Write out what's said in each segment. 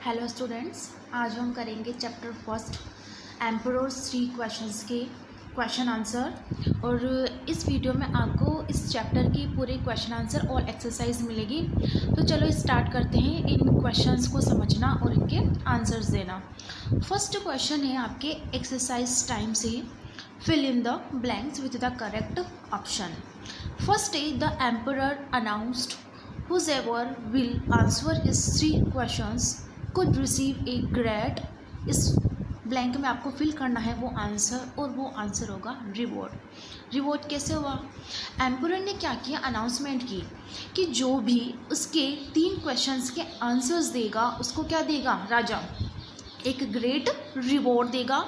Hello students, आज हम करेंगे चैप्टर फर्स्ट एम्परर्स 3 क्वेश्चंस के क्वेश्चन आंसर। और इस वीडियो में आपको इस चैप्टर की पूरे क्वेश्चन आंसर और एक्सरसाइज मिलेगी। तो चलो स्टार्ट करते हैं इन क्वेश्चंस को समझना और इनके आंसर्स देना। फर्स्ट क्वेश्चन है आपके एक्सरसाइज टाइम से, fill in the blanks with the correct option. First है the emperor announced whoever will answer his 3 questions could receive a grade। इस ब्लैंक में आपको फिल करना है वो आंसर, और वो आंसर होगा रिवॉर्ड। रिवॉर्ड कैसे हुआ? एम्परर ने क्या किया, अनाउंसमेंट की कि जो भी उसके 3 क्वेश्चंस के आंसर्स देगा उसको क्या देगा, राजा एक ग्रेट रिवॉर्ड देगा,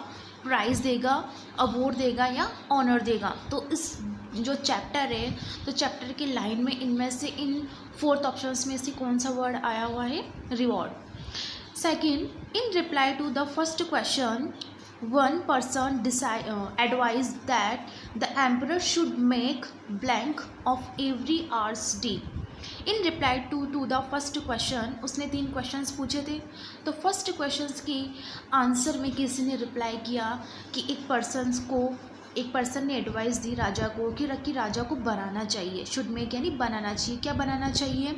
प्राइज़ देगा, अवार्ड देगा या ऑनर देगा। तो इस जो चैप्टर है, तो चैप्टर की लाइन में इनमें से इन 4 ऑप्शंस में से कौन सा वर्ड आया हुआ है, reward. Second, in reply to the first question one person advise that the emperor should make blank of every hours day. In reply to the first question, उसने 3 क्वेश्चंस पूछे थे। तो फर्स्ट क्वेश्चंस के answer में किसी ने reply किया कि एक पर्सन ने एडवाइस दी राजा को कि राजा को बनाना चाहिए, शुड मेक यानी बनाना चाहिए। क्या बनाना चाहिए?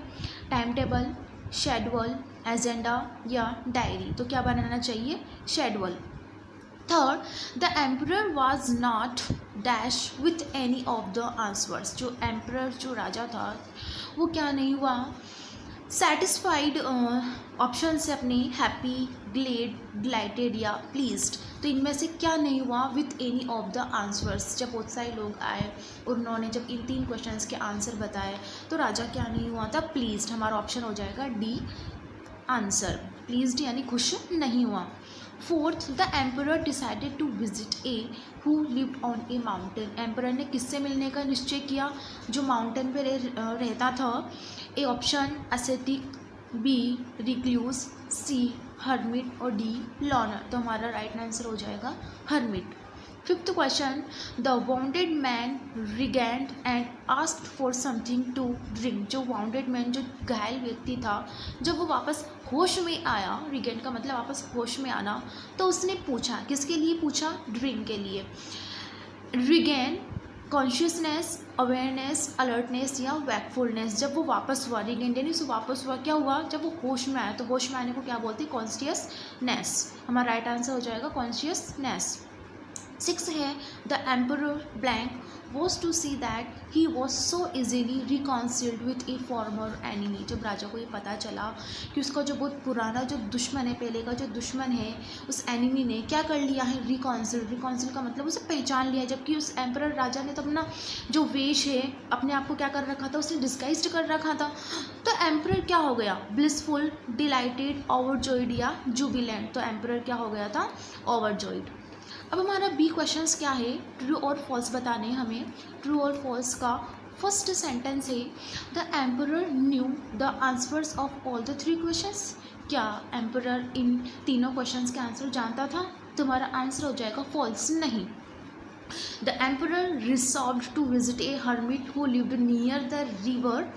टाइम टेबल, शेड्यूल, एजेंडा या डायरी। तो क्या बनाना चाहिए? Schedule. Third, the emperor was not dash with any of the answers. जो एम्परर, जो राजा था, वो क्या नहीं हुआ, सेटिस्फाइड ऑप्शन से अपने हैप्पी, ग्लेड, डिलाइटेड या प्लीज्ड। तो इनमें से क्या नहीं हुआ, with any of the answers. जब बहुत सारे लोग आए और उन्होंने जब इन 3 क्वेश्चंस के आंसर बताए तो राजा क्या नहीं हुआ था, प्लीज्ड। हमारा ऑप्शन हो जाएगा डी आंसर, प्लीज्ड यानी खुश नहीं हुआ। Fourth, the emperor decided to visit a who lived on a mountain. Emperor ने किससे मिलने का निश्चय किया, जो माउंटेन पे रहता था। A option ascetic, B recluse, C hermit और डी लॉनर। तो हमारा राइट आंसर हो जाएगा hermit. Fifth question, the wounded man regained and asked for something to drink. जो वाउंडेड मैन, जो घायल व्यक्ति था, जब वो वापस होश में आया, रिगेंड का मतलब वापस होश में आना, तो उसने पूछा, किसके लिए पूछा? ड्रिंक के लिए। रिगेन कॉन्शियसनेस, अवेयरनेस, अलर्टनेस या वैकफुलनेस। जब वो वापस हुआ, रिगेन यानी उसको वापस हुआ, क्या हुआ, जब वो होश में आया। तो होश में आने को क्या बोलते हैं? कॉन्शियसनेस। हमारा राइट आंसर हो जाएगा कॉन्शियसनेस। 6 है, the emperor blank was to see that he was so easily reconciled with a former enemy. जब राजा को ये पता चला कि उसका जो बहुत पुराना जो दुश्मन है, पहले का जो दुश्मन है, उस एनिमी ने क्या कर लिया है, रिकॉन्सिल्ड। रिकॉन्सिल्ड का मतलब उसे पहचान लिया। जबकि उस एम्परर राजा ने तो अपना जो वेश है, अपने आप को क्या कर रखा था, उसने डिस्गाइज्ड कर रखा था। तो एम्परर क्या हो गया, ब्लिसफुल, डिलाइटेड, ओवरजॉयड या जुबिलेंट। तो एम्परर क्या हो गया था, ओवरजॉयड। अब हमारा बी क्वेश्चंस क्या है, ट्रू और फॉल्स बताने हमें। ट्रू और फॉल्स का फर्स्ट सेंटेंस है, the emperor new the answers of all the 3 questions. क्या एम्परर इन तीनों क्वेश्चंस के आंसर जानता था? तो हमारा आंसर हो जाएगा फॉल्स, नहीं। The emperor resolved to visit a hermit who lived near the river.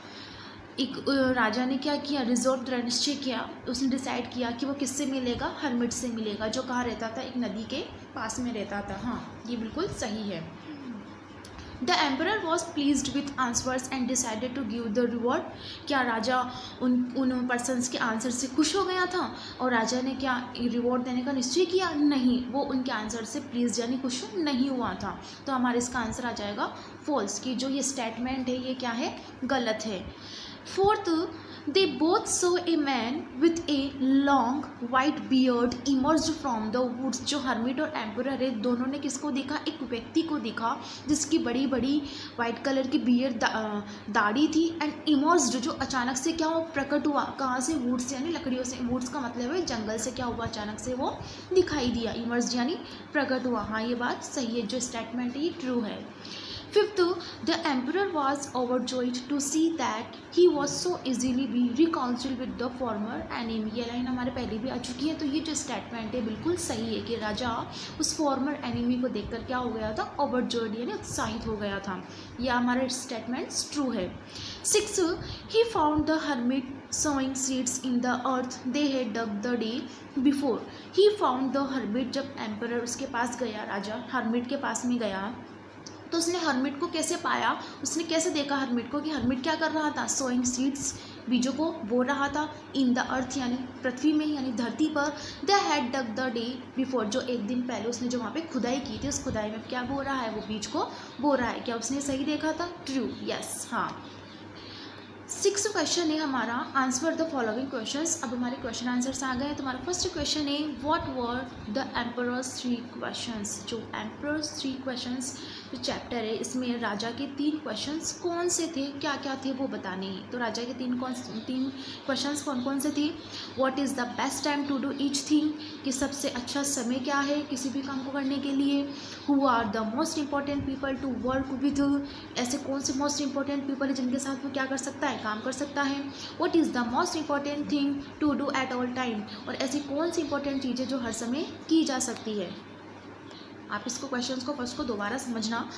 एक राजा ने क्या किया, रिजॉल्व निश्चय किया, उसने डिसाइड किया कि वो किससे मिलेगा, हर्मिट से मिलेगा, जो कहाँ रहता था, एक नदी के पास में रहता था। हाँ, ये बिल्कुल सही है। The emperor was pleased with answers and decided to give the reward. क्या राजा उन पर्सनस के आंसर से खुश हो गया था और राजा ने क्या रिवॉर्ड देने का निश्चय किया? नहीं, वो उनके आंसर से प्लीज यानी खुश नहीं हुआ था। तो हमारा इसका आंसर आ जाएगा फॉल्स, की जो ये स्टेटमेंट है ये क्या है, गलत है। Fourth, they both saw a man with a long white beard emerged from the woods. जो हर्मिट और एम्परर है, दोनों ने किसको देखा, एक व्यक्ति को देखा जिसकी बड़ी बड़ी वाइट कलर की बियर्ड दाढ़ी थी, एंड इमर्ज्ड जो अचानक से क्या हो, प्रकट हुआ, कहाँ से, वुड्स यानी लकड़ियों से। वुड्स का मतलब है जंगल से क्या हुआ, अचानक से वो दिखाई दिया, इमर्ज्ड यानी प्रकट हुआ। हाँ, ये बात सही है, जो स्टेटमेंट है ये ट्रू है। Fifth, the emperor was overjoyed to see that he was so easily be reconciled with the former enemy। ये लाइन हमारे पहले भी आ चुकी है। तो ये जो स्टेटमेंट है बिल्कुल सही है कि राजा उस फॉर्मर एनिमी को देखकर क्या हो गया था, ओवरजॉयड यानी उत्साहित हो गया था। यह हमारा स्टेटमेंट ट्रू है। 6, he found the hermit sowing seeds in the earth they had dug the day before. He found the hermit. जब एम्परर उसके पास गया, राजा हर्मिट के पास में गया, तो उसने हर्मिट को कैसे पाया, उसने कैसे देखा हर्मिट को कि हर्मिट क्या कर रहा था, सोइंग सीड्स, बीजों को बो रहा था, इन द अर्थ यानी पृथ्वी में यानी धरती पर, they had dug the day before, जो एक दिन पहले उसने जो वहाँ पे खुदाई की थी, उस खुदाई में क्या बो रहा है, वो बीज को बो रहा है। क्या उसने सही देखा था? ट्रू, यस, हाँ। 6th क्वेश्चन है हमारा, आंसर द फॉलोइंग क्वेश्चंस। अब हमारे क्वेश्चन आंसर्स आ गए। तुम्हारा फर्स्ट क्वेश्चन है, what were the emperors 3 questions. जो एम्परर्स 3 क्वेश्चंस जो चैप्टर है, इसमें राजा के 3 क्वेश्चंस कौन से थे, क्या क्या थे वो बताने हैं। तो राजा के 3 क्वेश्चंस कौन कौन से थे? What is the best time to do each thing, कि सबसे अच्छा समय क्या है किसी भी काम को करने के लिए। Who are the most important people to work with, ऐसे कौन से मोस्ट इंपॉर्टेंट पीपल है जिनके साथ वो क्या कर सकता है, काम कर सकता है। What is the most important thing to do at all time, और ऐसी कौन सी इंपॉर्टेंट चीज़ें जो हर समय की जा सकती है। आप इसको क्वेश्चंस को फर्स्ट को दोबारा समझना।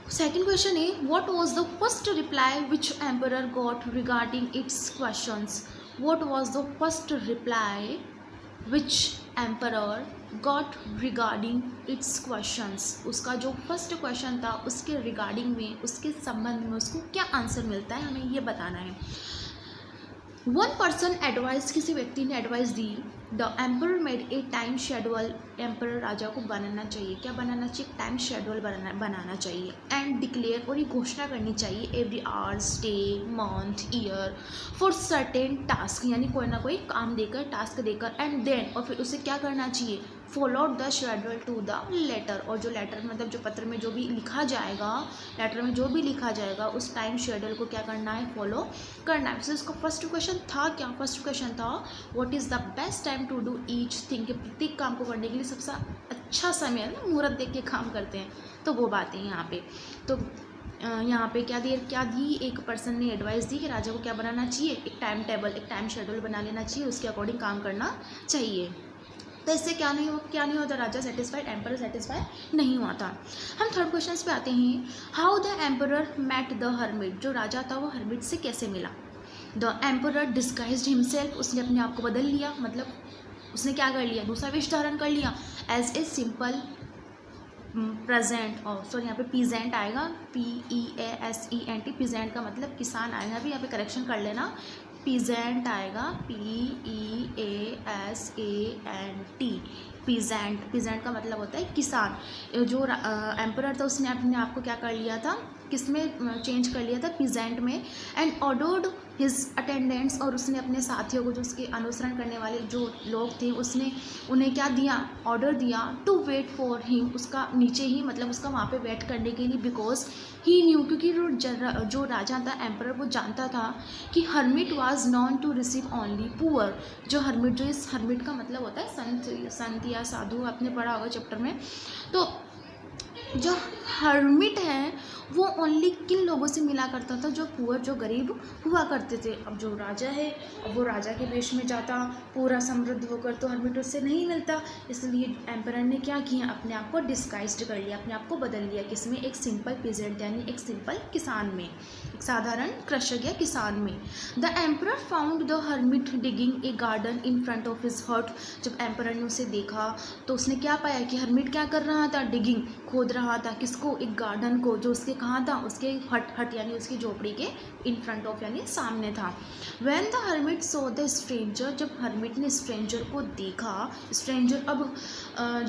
सेकेंड क्वेश्चन है, what was the first reply which emperor got regarding it's questions. What was the first reply which emperor got regarding it's questions. उसका जो फर्स्ट क्वेश्चन था उसके रिगार्डिंग में, उसके संबंध में उसको क्या आंसर मिलता है, हमें ये बताना है। वन पर्सन एडवाइस, किसी व्यक्ति ने एडवाइस दी, the emperor made a time schedule, emperor राजा को बनाना चाहिए, क्या बनाना चाहिए, टाइम शेड्यूल बनाना चाहिए। एंड डिक्लेयर, और ये घोषणा करनी चाहिए, every hours, day, month, year, for certain task, यानी कोई ना कोई काम देकर, टास्क देकर। एंड देन, और फिर उसे क्या करना चाहिए, follow the schedule to the letter, और जो लेटर मतलब जो पत्र में जो भी लिखा जाएगा, लेटर में जो भी लिखा जाएगा उस टाइम शेड्यूल को क्या करना है, फॉलो करना है। तो इसका फर्स्ट क्वेश्चन था क्या, फर्स्ट क्वेश्चन था what is the best time to do each thing, कि प्रत्येक काम को करने के लिए सबसे अच्छा समय है ना, मुहूर्त देख के काम करते हैं, तो वो बातें हैं यहाँ पे। तो यहाँ पे क्या दी, एक पर्सन ने एडवाइस दी कि राजा को क्या बनाना चाहिए, एक टाइम टेबल, एक टाइम शेड्यूल बना लेना चाहिए, उसके अकॉर्डिंग काम करना चाहिए। तो इससे क्या नहीं होता, राजा सेटिस्फाइड, एम्परर सेटिस्फाइड नहीं हुआ था। हम थर्ड क्वेश्चन पे आते हैं, how the emperor met the hermit, जो राजा था वो हर्मिट से कैसे मिला। द एम्परर डिस्गाइज्ड हिमसेल्फ, उसने अपने आप को बदल लिया, मतलब उसने क्या कर लिया, दूसरा वेश धारण कर लिया, एज ए सिंपल प्रेजेंट, और सॉरी यहाँ पे पीजेंट आएगा, PEASENT, पीजेंट का मतलब किसान आएगा, भी यहाँ पे करेक्शन कर लेना, पीजेंट आएगा, PEASANT, पीजेंट का मतलब होता है किसान। जो एम्परर था उसने अपने आप को क्या कर लिया था, किस में चेंज कर लिया था, पीजेंट में। एंड ऑर्डर्ड हिज अटेंडेंट्स, और उसने अपने साथियों को, जो उसके अनुसरण करने वाले जो लोग थे, उसने उन्हें क्या दिया, ऑर्डर दिया, टू वेट फॉर हिम, उसका नीचे ही मतलब उसका वहाँ पे वेट करने के लिए, बिकॉज ही न्यू, क्योंकि जो राजा था एम्परर वो जानता था कि hermit was known to receive only poor, जो हर्मिट, जो इस हर्मिट का मतलब होता है संत या साधु, आपने पढ़ा होगा चैप्टर में। तो जो हर्मिट है वो ओनली किन लोगों से मिला करता था, जो पुअर, जो गरीब हुआ करते थे। अब जो राजा है, अब वो राजा के वेश में जाता पूरा समृद्ध होकर, तो हर्मिट उससे नहीं मिलता, इसलिए एम्परर ने क्या किया, अपने आप को डिस्गाइज्ड कर लिया, अपने आप को बदल लिया, किसमें, एक सिंपल पीजेंट यानी एक सिंपल किसान में, एक साधारण कृषक या किसान में। The emperor found the hermit digging A garden in front of his हट, जब एम्परर ने उसे देखा तो उसने क्या पाया कि हर्मिट क्या कर रहा था, डिगिंग, खोद रहा था, किसको, एक गार्डन को, जो उसके कहाँ था, उसके हट यानी उसकी झोपड़ी के इन फ्रंट ऑफ यानी सामने था। When the hermit so the stranger, जब हर्मिट ने स्ट्रेंजर को देखा, स्ट्रेंजर अब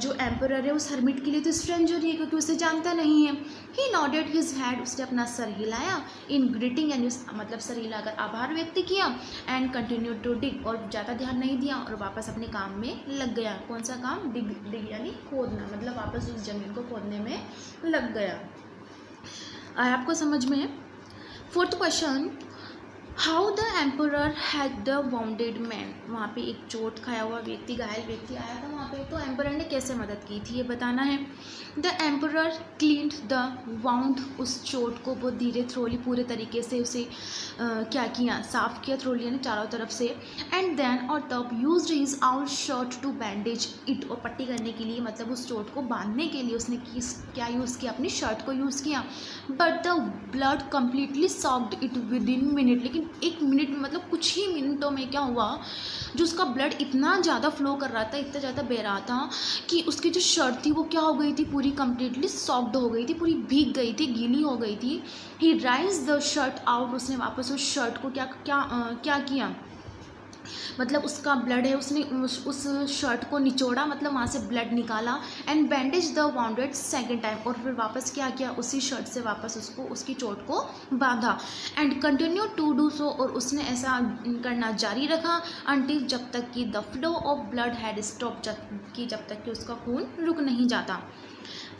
जो एम्परर है उस हर्मिट के लिए तो स्ट्रेंजर ही है, क्योंकि उसे जानता नहीं है। ही नॉडेड हिज हेड, उसने अपना सर हिलाया, इन ग्रीटिंग यानी मतलब सर हिलाकर आभार व्यक्त किया। एंड कंटिन्यू टू डिग, और ज़्यादा ध्यान नहीं दिया और वापस अपने काम में लग गया। कौन सा काम, डिग यानी खोदना, मतलब वापस उस जमीन को खोदने में लग गया। आपको समझ में। Fourth question, how the emperor had the wounded man, वहाँ पे एक चोट खाया हुआ व्यक्ति, घायल व्यक्ति आया था वहाँ पे, तो एम्परर ने कैसे मदद की थी ये बताना है। The emperor cleaned the wound, उस चोट को बहुत धीरे थ्रोली पूरे तरीके से उसे क्या किया, साफ किया, थ्रोली यानी चारों तरफ से। एंड देन और तब used his out shirt to bandage it, और पट्टी करने के लिए मतलब उस चोट को बांधने के लिए उसने क्या यूज़ किया, अपनी शर्ट को यूज़ किया। But the blood completely socked it with in minute, लेकिन एक मिनट में, मतलब कुछ ही मिनटों में क्या हुआ, जो उसका ब्लड इतना ज़्यादा फ्लो कर रहा था, इतना ज़्यादा बह रहा था कि उसकी जो शर्ट थी वो क्या हो गई थी, पूरी कंप्लीटली सॉक्ड हो गई थी, पूरी भीग गई थी, गीली हो गई थी। ही राइज द शर्ट आउट, उसने वापस उस शर्ट को क्या किया, मतलब उसका ब्लड है, उसने उस शर्ट को निचोड़ा, मतलब वहाँ से ब्लड निकाला। And bandage the bounded second time, और फिर वापस क्या किया, उसी शर्ट से वापस उसको उसकी चोट को बांधा। And continue to do so, और उसने ऐसा करना जारी रखा अंटिल, जब तक कि the flow of blood had stop, जब तक कि उसका खून रुक नहीं जाता।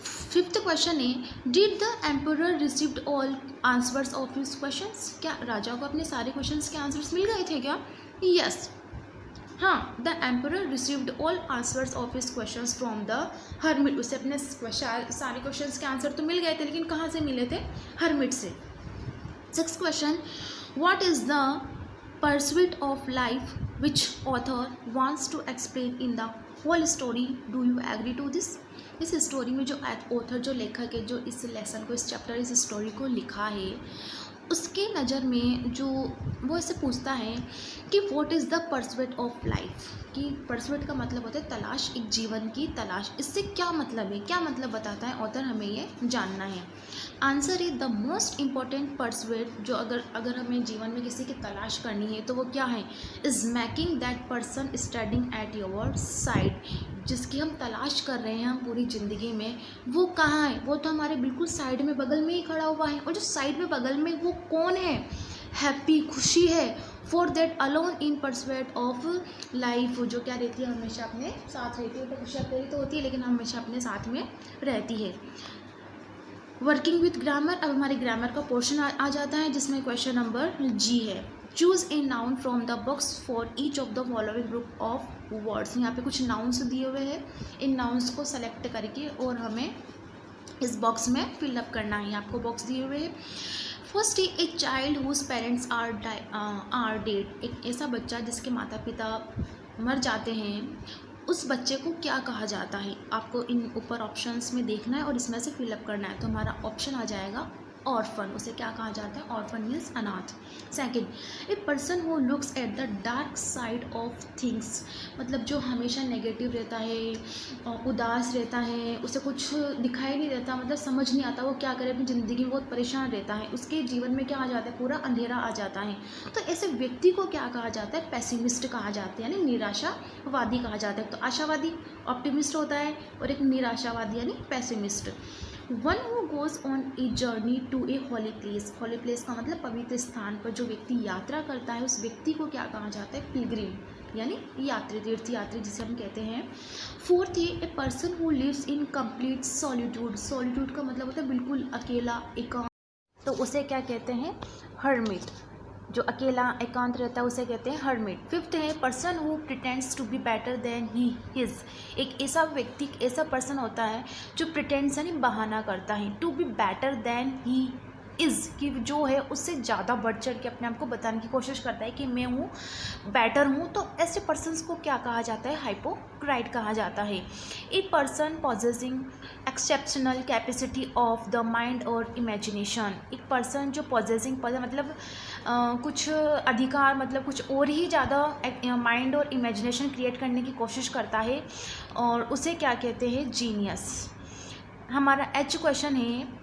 फिफ्थ क्वेश्चन है, did the emperor received all answers of his questions, क्या राजा को अपने सारे क्वेश्चंस के आंसर्स मिल गए थे क्या? यस, हाँ, the emperor received all answers of his questions from the hermit, उसे अपने सारे क्वेश्चंस के आंसर तो मिल गए थे, लेकिन कहाँ से मिले थे? हर्मिट से। Sixth question, what is the pursuit of life which author wants to explain in the whole story, do you agree to this? इस स्टोरी में जो ऑथर, जो लेखक है, जो इस लेसन को, इस चैप्टर, इस स्टोरी को लिखा है, उसके नज़र में जो वो ऐसे पूछता है कि what is the pursuit of life, कि परस्यूट का मतलब होता है तलाश, एक जीवन की तलाश। इससे क्या मतलब है, क्या मतलब बताता है ऑथर, हमें ये जानना है। Answer is the most important pursuit, जो अगर हमें जीवन में किसी की तलाश करनी है तो वो क्या है, is making that person standing at your side, जिसकी हम तलाश कर रहे हैं हम पूरी ज़िंदगी में, वो कहाँ है, वो तो हमारे बिल्कुल साइड में, बगल में ही खड़ा हुआ है। और जो साइड में बगल में, वो कौन है? हैप्पी, खुशी है। For that alone in pursuit of life, जो क्या रहती है, हमेशा अपने साथ रहती है, तो खुशी अकेली तो होती है लेकिन हमेशा अपने साथ में रहती है। वर्किंग विथ ग्रामर, अब हमारे ग्रामर का पोर्शन आ जाता है, जिसमें क्वेश्चन नंबर जी है, choose a noun from the box for each of the following group of words. यहाँ पे कुछ नाउन्स दिए हुए हैं, इन नाउन्स को सेलेक्ट करके और हमें इस बॉक्स में फिलअप करना है। आपको बॉक्स दिए हुए हैं। First, a child whose parents are dead, एक ऐसा बच्चा जिसके माता पिता मर जाते हैं, उस बच्चे को क्या कहा जाता है? आपको इन ऊपर ऑप्शंस में देखना है और इसमें से फिलअप करना है। तो हमारा ऑप्शन आ जाएगा ऑर्फन, उसे क्या कहा जाता है? ऑर्फन मीन्स अनाथ। Second, A person who looks at the dark side of things, मतलब जो हमेशा नेगेटिव रहता है, उदास रहता है, उसे कुछ दिखाई नहीं देता, मतलब समझ नहीं आता वो क्या करे, अपनी ज़िंदगी में बहुत परेशान रहता है, उसके जीवन में क्या आ जाता है? पूरा अंधेरा आ जाता है। तो ऐसे व्यक्ति को क्या कहा जाता है? पेसिमिस्ट कहा जाता है, यानी निराशावादी कहा जाता है। तो आशावादी ऑप्टिमिस्ट होता है और एक निराशावादी यानी pessimist. One who goes on a journey to a holy place, holy place का मतलब पवित्र स्थान पर जो व्यक्ति यात्रा करता है, उस व्यक्ति को क्या कहा जाता है? पिलग्रिम यानी यात्री, तीर्थयात्री जिसे हम कहते हैं। Fourth, a person who lives in complete solitude, solitude का मतलब होता है बिल्कुल अकेला, एकांत, तो उसे क्या कहते हैं? हर्मिट, जो अकेला एकांत रहता है उसे कहते हैं हर्मिट। फिफ्थ है, person who pretends to be better than he is, एक ऐसा व्यक्ति, ऐसा पर्सन होता है जो प्रिटेंड्स यानी बहाना करता है, to be better than he is, कि जो है उससे ज़्यादा बढ़ चढ़ के अपने आप को बताने की कोशिश करता है कि मैं हूँ, बेटर हूँ। तो ऐसे पर्सन्स को क्या कहा जाता है? हाइपोक्राइट कहा जाता है। A person possessing exceptional capacity of the mind और इमेजिनेशन, एक पर्सन जो पॉजेसिंग मतलब कुछ अधिकार, मतलब कुछ और ही ज़्यादा माइंड और इमेजिनेशन क्रिएट करने की कोशिश करता है, और उसे क्या कहते हैं? जीनियस। हमारा एच क्वेश्चन है,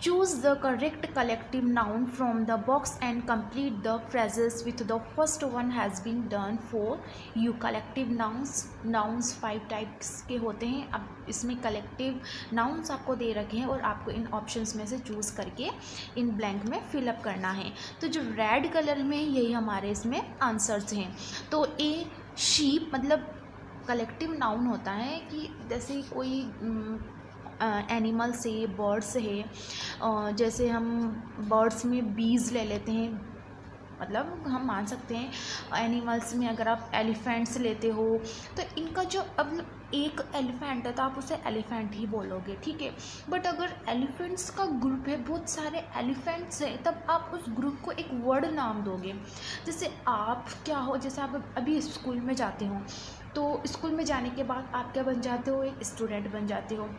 choose the correct collective noun from the box and complete the phrases with the first one has been done for you. Collective nouns 5 types के होते हैं। अब इसमें कलेक्टिव नाउन्स आपको दे रखे हैं और आपको इन ऑप्शंस में से चूज़ करके इन ब्लैंक में फिलअप करना है। तो जो रेड कलर में, यही हमारे इसमें आंसर्स हैं। तो ए शीप मतलब कलेक्टिव नाउन होता है कि जैसे कोई एनिमल्स है, बर्ड्स है, जैसे हम बर्ड्स में बीज ले लेते हैं, मतलब हम मान सकते हैं एनिमल्स में अगर आप एलिफेंट्स लेते हो तो इनका जो, अब एक एलिफेंट है तो आप उसे एलिफेंट ही बोलोगे, ठीक है। बट अगर एलिफेंट्स का ग्रुप है, बहुत सारे एलिफेंट्स हैं, तब आप उस ग्रुप को एक वर्ड नाम दोगे। जैसे आप क्या हो, जैसे आप अभी स्कूल में जाते हो तो स्कूल में जाने के बाद आप क्या बन जाते हो? एक स्टूडेंट बन जाते हो।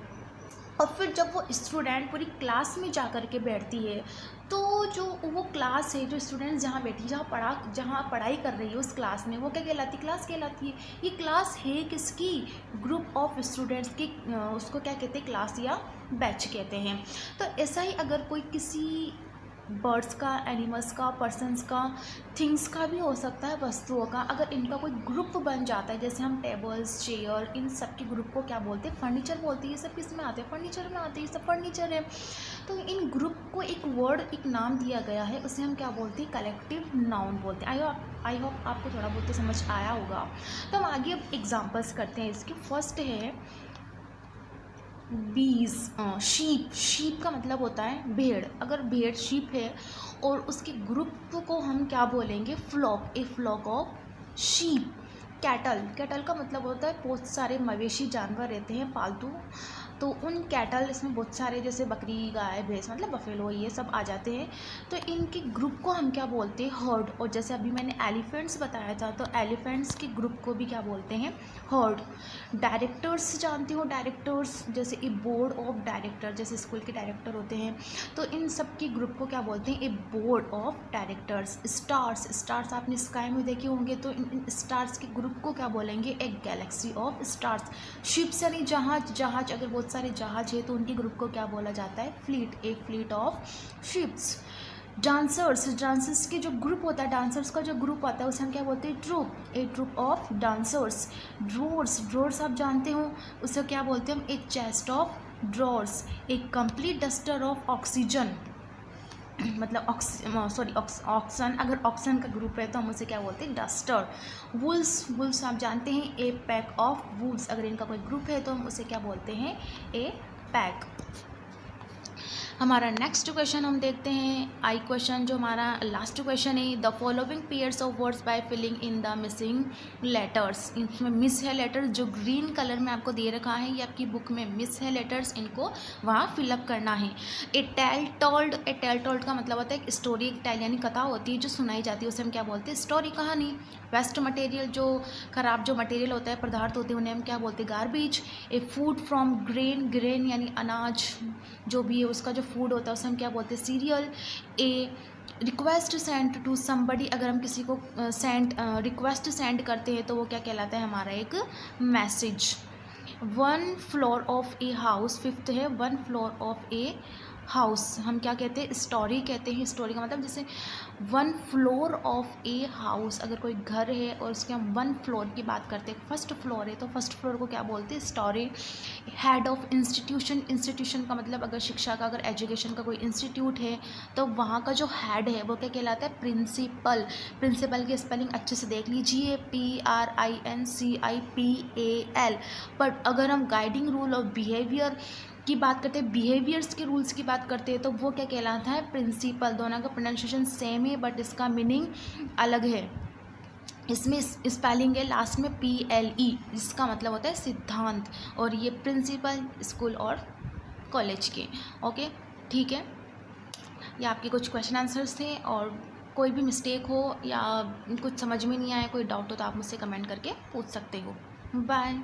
और फिर जब वो स्टूडेंट पूरी क्लास में जा कर के बैठती है तो जो वो क्लास है, जो स्टूडेंट जहाँ बैठी, जहाँ पढ़ाई कर रही है उस क्लास में, वो क्या कहलाती है? क्लास कहलाती है। ये क्लास है किसकी? ग्रुप ऑफ स्टूडेंट्स की। उसको क्या कहते हैं? क्लास या बैच कहते हैं। तो ऐसा ही अगर कोई किसी बर्ड्स का, एनिमल्स का, पर्सन्स का, थिंग्स का भी हो सकता है, वस्तुओं का, अगर इनका कोई ग्रुप बन जाता है, जैसे हम टेबल्स, चेयर, इन सब के ग्रुप को क्या बोलते हैं? फर्नीचर बोलते हैं। ये सब किस में आते हैं? फर्नीचर में आते हैं। ये सब फर्नीचर है। तो इन ग्रुप को एक वर्ड, एक नाम दिया गया है, उसे हम क्या बोलते हैं? कलेक्टिव नाउन बोलते हैं। आई होप आपको थोड़ा बहुत तो समझ आया होगा। तो हम आगे अब एग्जाम्पल्स करते हैं इसके। फर्स्ट है बीज, शीप। शीप का मतलब होता है भेड़। अगर भेड़, शीप है और उसके ग्रुप को हम क्या बोलेंगे? Flock. A flock of sheep. Cattle. Cattle का मतलब होता है बहुत सारे मवेशी जानवर रहते हैं पालतू, तो उन कैटल, इसमें बहुत सारे, जैसे बकरी, गाय, भैंस, मतलब बफेलो, ये सब आ जाते हैं। तो इनके ग्रुप को हम क्या बोलते हैं? हर्ड। और जैसे अभी मैंने एलिफेंट्स बताया था, तो एलिफेंट्स के ग्रुप को भी क्या बोलते हैं? हर्ड। डायरेक्टर्स जानते हो? डायरेक्टर्स, जैसे ए बोर्ड ऑफ डायरेक्टर, जैसे स्कूल के डायरेक्टर होते हैं, तो इन सब के ग्रुप को क्या बोलते हैं? A board of directors. Stars. Stars आपने स्काई में देखे होंगे, तो इन स्टार्स के ग्रुप को क्या बोलेंगे? एक गैलेक्सी ऑफ स्टार्स। शिप्स यानी जहाज। जहाज, अगर बहुत सारे जहाज है तो उनके ग्रुप को क्या बोला जाता है? Fleet. A fleet of ships. Dancers. Dancers के जो ग्रुप होता है, डांसर्स का जो ग्रुप होता है, उसे हम क्या बोलते हैं? Troupe. A troupe of dancers. Drawers. Drawers आप जानते हो, उसे क्या बोलते हैं हम? A chest of drawers. A complete duster of oxygen, मतलब ऑक्सन। अगर ऑक्सन का ग्रुप है तो हम उसे क्या बोलते हैं? डस्टर। वुल्स। वुल्स आप जानते हैं, ए पैक ऑफ वुल्स। अगर इनका कोई ग्रुप है तो हम उसे क्या बोलते हैं? A pack. हमारा नेक्स्ट क्वेश्चन हम देखते हैं, आई क्वेश्चन, जो हमारा लास्ट क्वेश्चन है। The following pairs of words by filling in the missing letters. इसमें मिस है लेटर्स, जो ग्रीन कलर में आपको दे रखा है, ये आपकी बुक में मिस है लेटर्स, इनको वहाँ फिलअप करना है। ए टेल टोल्ड। ए टेल टोल्ड का मतलब होता है एक स्टोरी। एक टेल यानी कथा होती है जो सुनाई जाती है, उसे हम क्या बोलते हैं? स्टोरी, कहानी। वेस्ट मटेरियल, जो खराब जो मटेरियल होता है, पदार्थ होते हैं, उन्हें हम क्या बोलते हैं? Garbage. A food from grain. Grain यानी अनाज, जो भी है उसका जो फूड होता है उसे हम क्या बोलते हैं? Serial. A request send to somebody. अगर हम किसी को रिक्वेस्ट सेंड करते हैं तो वो क्या कहलाता है? हमारा एक message. One floor of a house. Fifth है one floor of a house, हम क्या कहते हैं? स्टोरी कहते हैं। स्टोरी का मतलब जैसे one floor of a house, अगर कोई घर है और उसके हम वन फ्लोर की बात करते हैं, फर्स्ट फ्लोर है, तो फर्स्ट फ्लोर को क्या बोलते हैं? Story. Head of institution. Institution का मतलब अगर शिक्षा का, अगर एजुकेशन का कोई इंस्टीट्यूट है तो वहाँ का जो हेड है वो क्या कहलाता है? प्रिंसिपल। प्रिंसिपल की स्पेलिंग अच्छे से देख लीजिए, PRINCIPAL। पर अगर हम गाइडिंग रूल और बिहेवियर की बात करते हैं, बिहेवियर्स के रूल्स की बात करते हैं, तो वो क्या कहलाता है? प्रिंसिपल। दोनों का प्रोनाउंसिएशन सेम है बट इसका मीनिंग अलग है। इसमें स्पेलिंग है लास्ट में PLE, जिसका मतलब होता है सिद्धांत, और ये प्रिंसिपल स्कूल और कॉलेज के। ओके, ठीक है। ये आपके कुछ क्वेश्चन आंसर्स थे, और कोई भी मिस्टेक हो या कुछ समझ में नहीं आया, कोई डाउट हो, तो आप मुझसे कमेंट करके पूछ सकते हो। बाय।